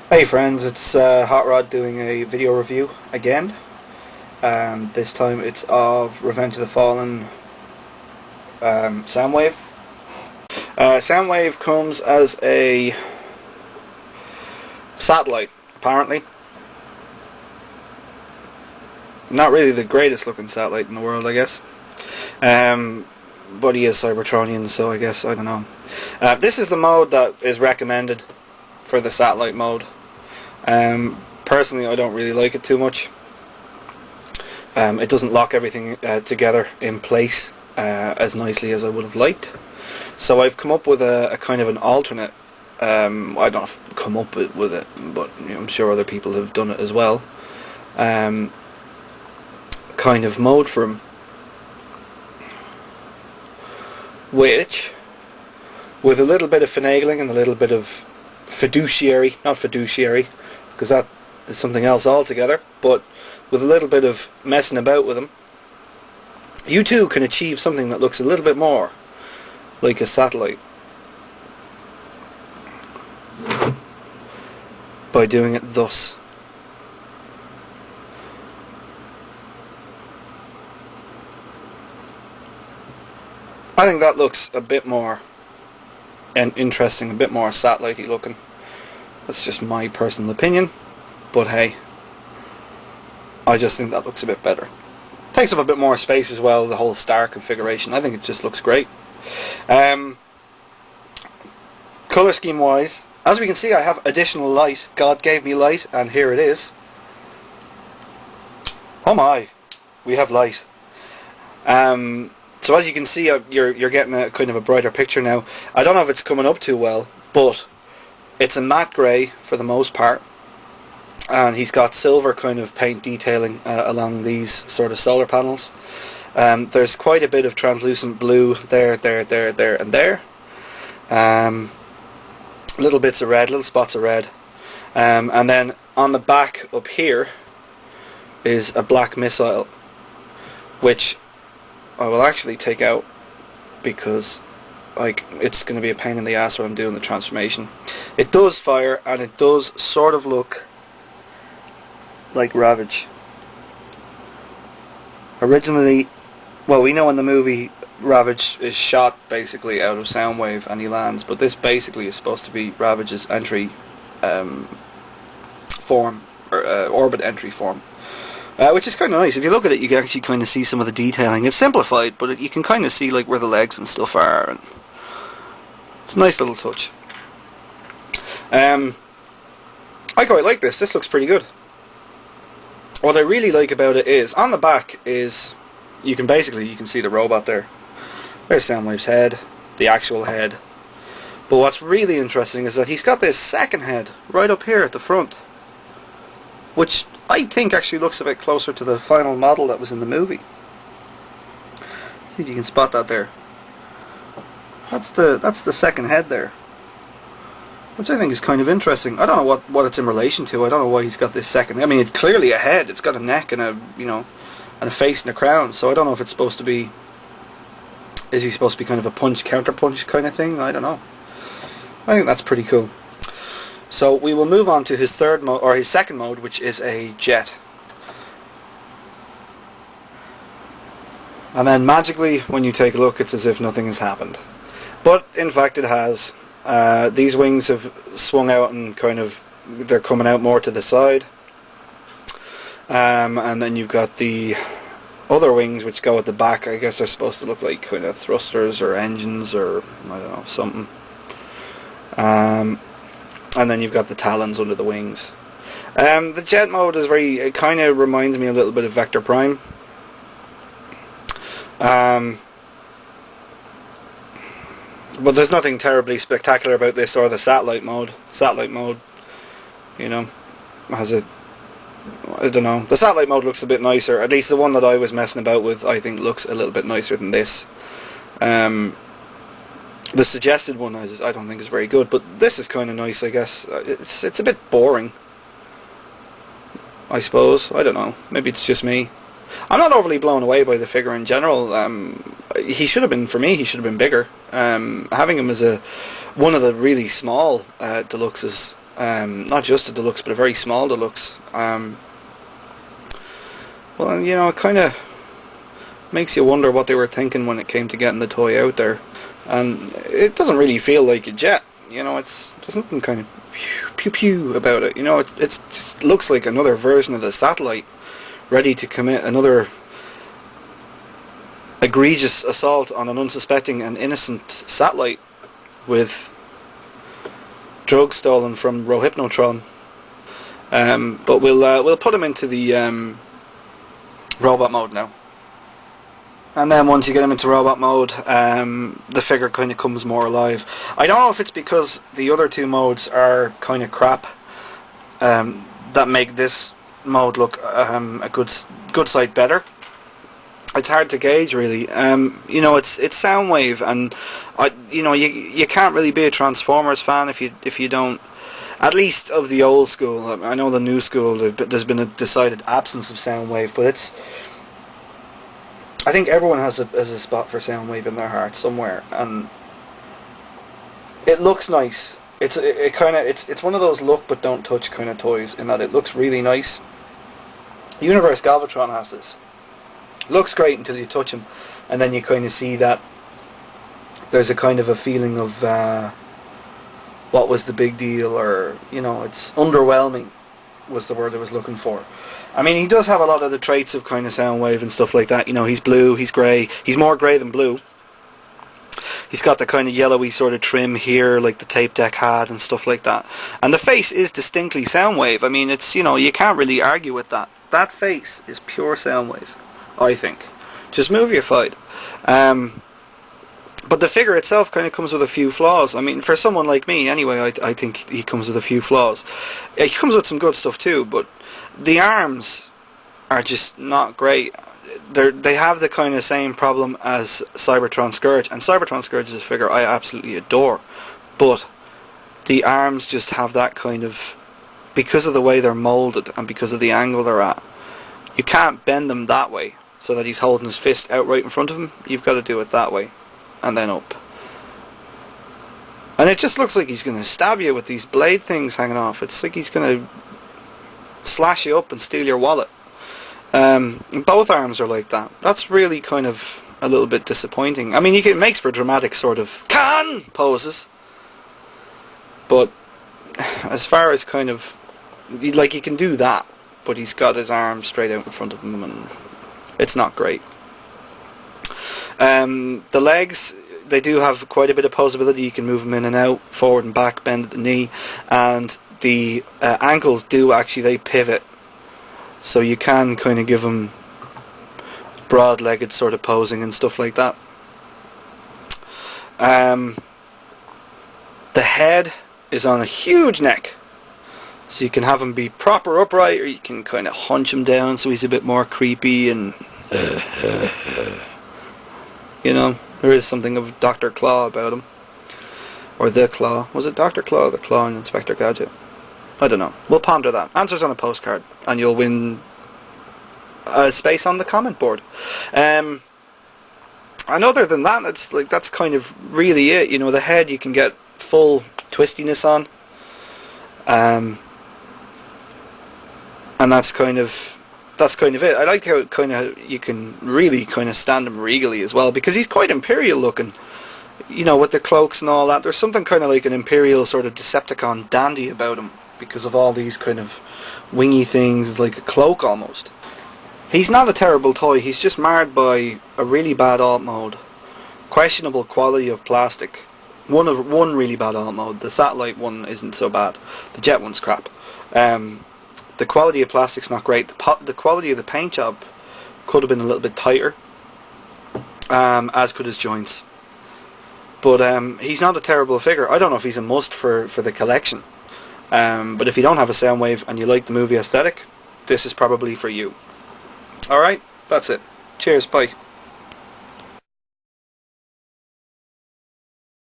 Hey friends, it's Hot Rod doing a video review again, and this time it's of Revenge of the Fallen Soundwave. Soundwave comes as a satellite, apparently. Not really the greatest looking satellite in the world, I guess. But he is Cybertronian, so I guess, I don't know. This is the mode that is recommended for the satellite mode. Personally, I don't really like it too much. It doesn't lock everything together in place as nicely as I would have liked. So I've come up with a kind of an alternate. I don't know if I've come up with it, but I'm sure other people have done it as well. Kind of mode for him, which, with a little bit of finagling and a little bit of not fiduciary, because that is something else altogether, but with a little bit of messing about with them, you too can achieve something that looks a little bit more like a satellite by doing it thus. I think that looks a bit more interesting, a bit more satellite-y looking. That's just my personal opinion, but hey, I just think that looks a bit better. Takes up a bit more space as well, the whole star configuration. I think it just looks great. Colour scheme wise, as we can see, I have additional light. God gave me light, and here it is. Oh my, we have light. So as you can see, you're getting a kind of a brighter picture now. I don't know if it's coming up too well, but it's a matte grey for the most part, and he's got silver kind of paint detailing along these sort of solar panels. There's quite a bit of translucent blue there, and there. Little bits of red, little spots of red. And then on the back up here is a black missile, which I will actually take out because it's going to be a pain in the ass when I'm doing the transformation. It does fire, and it does sort of look like Ravage. Originally, well, we know in the movie Ravage is shot basically out of Soundwave and he lands, but this basically is supposed to be Ravage's entry form, or orbit entry form. Which is kind of nice. If you look at it, you can actually kind of see some of the detailing. It's simplified, but you can kind of see like where the legs and stuff are, and it's a nice little touch. I quite like this. This looks pretty good. What I really like about it is, on the back is, you can see the robot there. There's Soundwave's head, the actual head. But what's really interesting is that he's got this second head right up here at the front, which I think actually looks a bit closer to the final model that was in the movie. See if you can spot that there. That's the second head there, which I think is kind of interesting. I don't know what it's in relation to. I don't know why he's got this second. I mean, it's clearly a head. It's got a neck and a and a face and a crown. So I don't know if it's supposed to be. Is he supposed to be kind of a punch counter punch kind of thing? I don't know. I think that's pretty cool. So we will move on to his second mode, which is a jet. And then magically, when you take a look, it's as if nothing has happened. But in fact it has. These wings have swung out and they're coming out more to the side. And then you've got the other wings which go at the back. I guess they're supposed to look like kind of thrusters or engines or, I don't know, something. And then you've got the talons under the wings. The jet mode is it kind of reminds me a little bit of Vector Prime. But there's nothing terribly spectacular about this or the satellite mode. Satellite mode, has I don't know. The satellite mode looks a bit nicer. At least the one that I was messing about with, I think, looks a little bit nicer than this. The suggested one I don't think is very good, but this is kind of nice, I guess. It's a bit boring, I suppose. I don't know. Maybe it's just me. I'm not overly blown away by the figure in general. He should have been, for me, he should have been bigger. Having him as one of the really small deluxes not just a deluxe, but a very small deluxe. Well, you know, it kind of makes you wonder what they were thinking when it came to getting the toy out there. And it doesn't really feel like a jet, you know, there's something kind of pew pew about it, you know, it just looks like another version of the satellite, ready to commit another egregious assault on an unsuspecting and innocent satellite with drugs stolen from Rohypnotron. But we'll put him into the robot mode now. And then once you get him into robot mode, the figure kind of comes more alive. I don't know if it's because the other two modes are kind of crap that make this mode look a good sight better. It's hard to gauge, really. You know, it's Soundwave, and you know, you can't really be a Transformers fan if you don't, at least of the old school. I know the new school, there's been a decided absence of Soundwave, but I think everyone has a spot for Soundwave in their heart somewhere, and it looks nice. It's one of those look but don't touch kind of toys, in that it looks really nice. Universe Galvatron has this. Looks great until you touch him, and then you kind of see that there's a kind of a feeling of what was the big deal, or, you know, it's underwhelming was the word I was looking for. I mean, he does have a lot of the traits of kind of Soundwave and stuff like that. You know, he's blue, he's grey, he's more grey than blue. He's got the kind of yellowy sort of trim here, like the tape deck had and stuff like that. And the face is distinctly Soundwave. I mean, it's, you know, you can't really argue with that. That face is pure Soundwave, I think. Just move your fight. But the figure itself kind of comes with a few flaws. I mean, for someone like me, anyway, I think he comes with a few flaws. He comes with some good stuff too, but the arms are just not great. They have the kind of same problem as Cybertron Scourge, and Cybertron Scourge is a figure I absolutely adore, but the arms just have that kind of, because of the way they're moulded and because of the angle they're at, you can't bend them that way so that he's holding his fist out right in front of him. You've got to do it that way and then up. And it just looks like he's going to stab you with these blade things hanging off. It's like he's going to slash you up and steal your wallet. Both arms are like that. That's really kind of a little bit disappointing. I mean, it makes for dramatic sort of can poses, but as far as kind of, like, he can do that, but he's got his arms straight out in front of him, and it's not great. The legs, they do have quite a bit of posability. You can move them in and out, forward and back, bend at the knee, and the ankles do actually, they pivot, so you can kind of give them broad-legged sort of posing and stuff like that. The head is on a huge neck, so you can have him be proper upright, or you can kind of hunch him down so he's a bit more creepy, and you know, there is something of Dr. Claw about him. Or the Claw. Was it Dr. Claw or the Claw in Inspector Gadget? I don't know. We'll ponder that. Answers on a postcard, and you'll win a space on the comment board. And other than that, it's like, that's kind of really it. You know, the head you can get full twistiness on. And that's kind of it. I like how kind of you can really kind of stand him regally as well, because he's quite Imperial looking. You know, with the cloaks and all that. There's something kind of like an Imperial sort of Decepticon dandy about him, because of all these kind of wingy things. It's like a cloak almost. He's not a terrible toy. He's just marred by a really bad alt mode, questionable quality of plastic. One really bad alt mode. The satellite one isn't so bad. The jet one's crap. The quality of plastic's not great. The quality of the paint job could have been a little bit tighter, as could his joints. But he's not a terrible figure. I don't know if he's a must for the collection. But if you don't have a Soundwave and you like the movie aesthetic, this is probably for you. Alright, that's it. Cheers, bye.